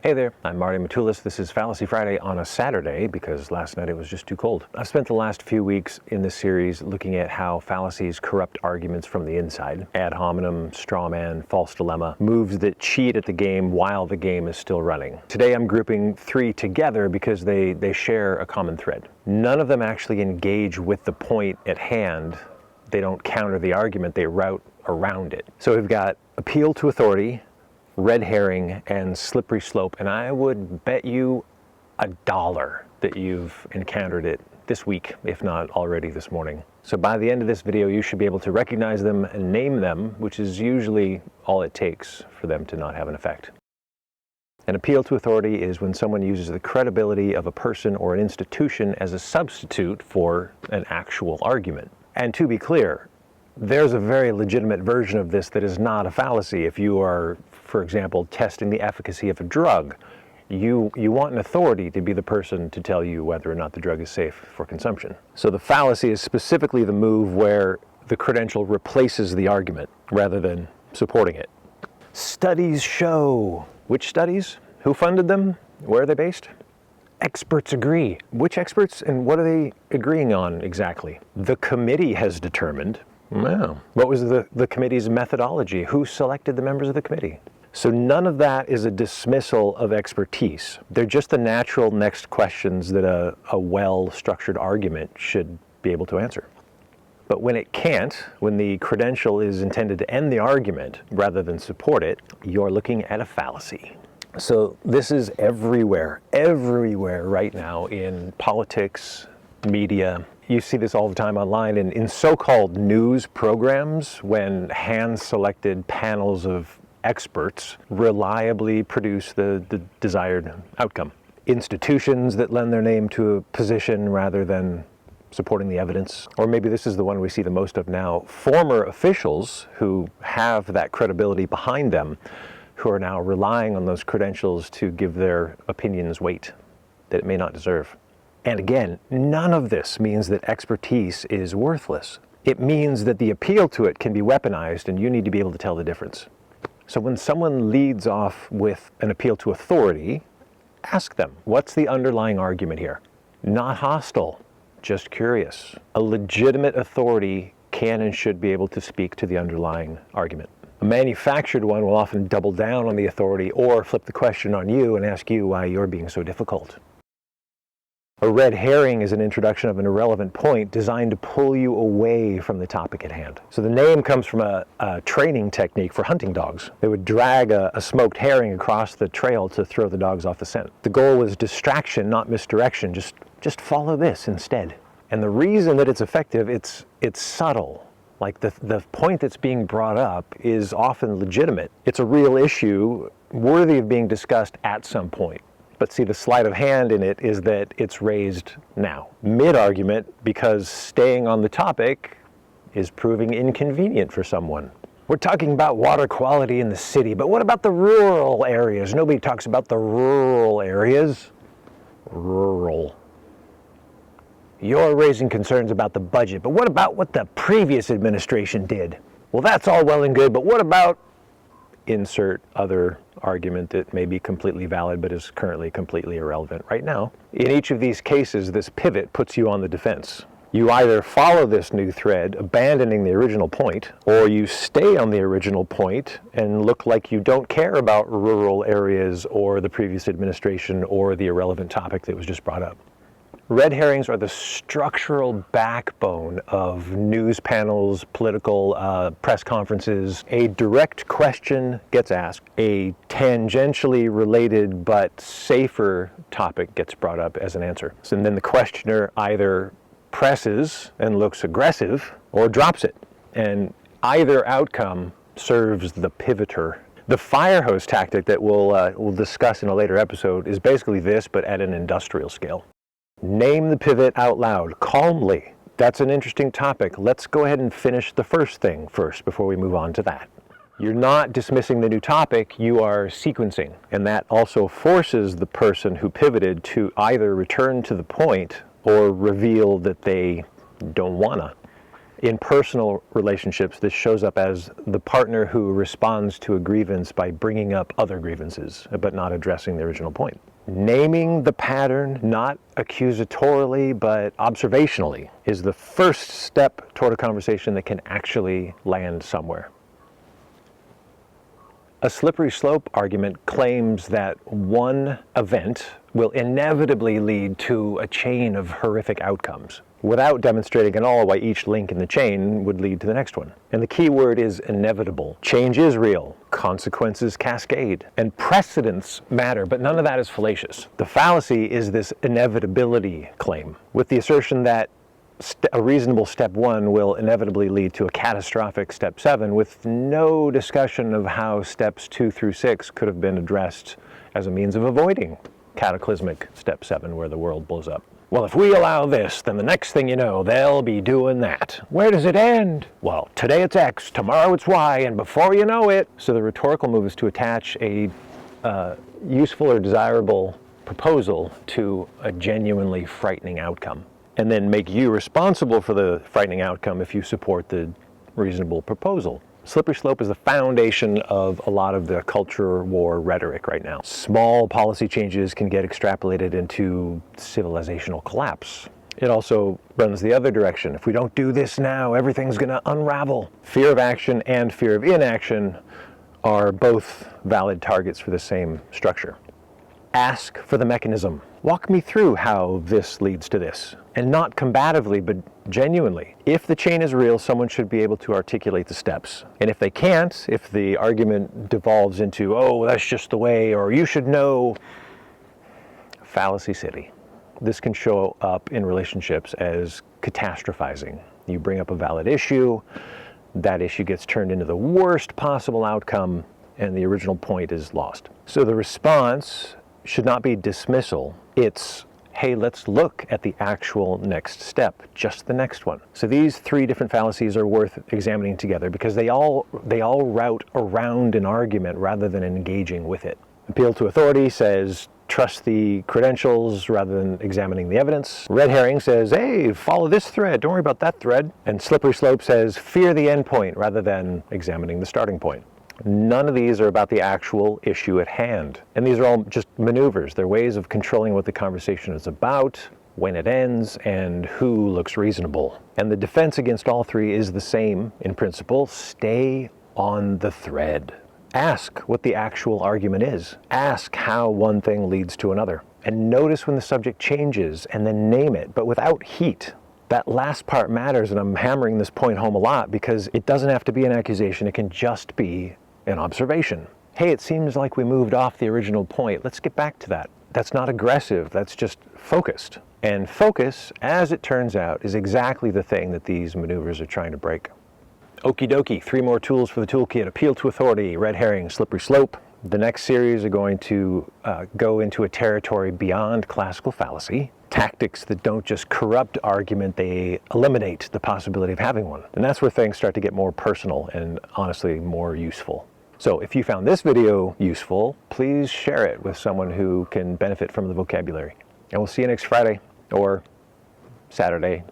Hey there, I'm Marti Matulis. This is Fallacy Friday on a Saturday because last night it was just too cold. I've spent the last few weeks in this series looking at how fallacies corrupt arguments from the inside. Ad hominem, straw man, false dilemma, moves that cheat at the game while the game is still running. Today I'm grouping three together because they share a common thread. None of them actually engage with the point at hand. They don't counter the argument, they route around it. So we've got appeal to authority, red herring, and slippery slope, and I would bet you $1 that you've encountered it this week, if not already this morning. So by the end of this video, you should be able to recognize them and name them, which is usually all it takes for them to not have an effect. An appeal to authority is when someone uses the credibility of a person or an institution as a substitute for an actual argument. And to be clear, there's a very legitimate version of this that is not a fallacy. If you are, for example, testing the efficacy of a drug, you want an authority to be the person to tell you whether or not the drug is safe for consumption. So the fallacy is specifically the move where the credential replaces the argument rather than supporting it. Studies show. Which studies? Who funded them? Where are they based? Experts agree. Which experts and what are they agreeing on exactly? The committee has determined. Wow. What was the committee's methodology? Who selected the members of the committee? So none of that is a dismissal of expertise. They're just the natural next questions that a well-structured argument should be able to answer. But when it can't, when the credential is intended to end the argument rather than support it, you're looking at a fallacy. So this is everywhere right now in politics, media. You see this all the time online in so-called news programs when hand-selected panels of experts reliably produce the desired outcome. Institutions that lend their name to a position rather than supporting the evidence. Or maybe this is the one we see the most of now. Former officials who have that credibility behind them who are now relying on those credentials to give their opinions weight that it may not deserve. And again, none of this means that expertise is worthless. It means that the appeal to it can be weaponized and you need to be able to tell the difference. So when someone leads off with an appeal to authority, ask them, what's the underlying argument here? Not hostile, just curious. A legitimate authority can and should be able to speak to the underlying argument. A manufactured one will often double down on the authority or flip the question on you and ask you why you're being so difficult. A red herring is an introduction of an irrelevant point designed to pull you away from the topic at hand. So the name comes from a training technique for hunting dogs. They would drag a smoked herring across the trail to throw the dogs off the scent. The goal was distraction, not misdirection. Just follow this instead. And the reason that it's effective, it's subtle. Like the point that's being brought up is often legitimate. It's a real issue worthy of being discussed at some point. But see, the sleight of hand in it is that it's raised now, mid-argument, because staying on the topic is proving inconvenient for someone. We're talking about water quality in the city, but what about the rural areas? Nobody talks about the rural areas. Rural. You're raising concerns about the budget, but what about what the previous administration did? Well, that's all well and good, but what about insert other argument that may be completely valid but is currently completely irrelevant right now. In each of these cases, this pivot puts you on the defense. You either follow this new thread, abandoning the original point, or you stay on the original point and look like you don't care about rural areas or the previous administration or the irrelevant topic that was just brought up. Red herrings are the structural backbone of news panels, political press conferences. A direct question gets asked. A tangentially related but safer topic gets brought up as an answer. So, and then the questioner either presses and looks aggressive or drops it. And either outcome serves the pivoter. The fire hose tactic that we'll discuss in a later episode is basically this, but at an industrial scale. Name the pivot out loud, calmly. That's an interesting topic. Let's go ahead and finish the first thing first before we move on to that. You're not dismissing the new topic, you are sequencing. And that also forces the person who pivoted to either return to the point or reveal that they don't wanna. In personal relationships, this shows up as the partner who responds to a grievance by bringing up other grievances, but not addressing the original point. Naming the pattern, not accusatorily, but observationally, is the first step toward a conversation that can actually land somewhere. A slippery slope argument claims that one event will inevitably lead to a chain of horrific outcomes, without demonstrating at all why each link in the chain would lead to the next one. And the key word is inevitable. Change is real, consequences cascade, and precedents matter, but none of that is fallacious. The fallacy is this inevitability claim, with the assertion that a reasonable step 1 will inevitably lead to a catastrophic step 7, with no discussion of how steps 2 through 6 could have been addressed as a means of avoiding cataclysmic step 7 where the world blows up. Well, if we allow this, then the next thing you know, they'll be doing that. Where does it end? Well, today it's X, tomorrow it's Y, and before you know it. So the rhetorical move is to attach a useful or desirable proposal to a genuinely frightening outcome, and then make you responsible for the frightening outcome if you support the reasonable proposal. Slippery slope is the foundation of a lot of the culture war rhetoric right now. Small policy changes can get extrapolated into civilizational collapse. It also runs the other direction. If we don't do this now, everything's going to unravel. Fear of action and fear of inaction are both valid targets for the same structure. Ask for the mechanism. Walk me through how this leads to this. And not combatively, but genuinely. If the chain is real, someone should be able to articulate the steps. And if they can't, if the argument devolves into, oh, that's just the way, or you should know, fallacy city. This can show up in relationships as catastrophizing. You bring up a valid issue, that issue gets turned into the worst possible outcome, and the original point is lost. So the response should not be dismissal. It's, hey, let's look at the actual next step, just the next one. So these 3 different fallacies are worth examining together because they all route around an argument rather than engaging with it. Appeal to authority says, trust the credentials rather than examining the evidence. Red herring says, hey, follow this thread, don't worry about that thread. And slippery slope says, fear the endpoint rather than examining the starting point. None of these are about the actual issue at hand. And these are all just maneuvers. They're ways of controlling what the conversation is about, when it ends, and who looks reasonable. And the defense against all 3 is the same in principle. Stay on the thread. Ask what the actual argument is. Ask how one thing leads to another. And notice when the subject changes, and then name it, but without heat. That last part matters, and I'm hammering this point home a lot because it doesn't have to be an accusation. It can just be an observation. Hey, it seems like we moved off the original point. Let's get back to that. That's not aggressive. That's just focused. And focus, as it turns out, is exactly the thing that these maneuvers are trying to break. Okie dokie, 3 more tools for the toolkit. Appeal to authority, red herring, slippery slope. The next series are going to go into a territory beyond classical fallacy. Tactics that don't just corrupt argument, they eliminate the possibility of having one. And that's where things start to get more personal and honestly more useful. So if you found this video useful, please share it with someone who can benefit from the vocabulary. And we'll see you next Friday or Saturday,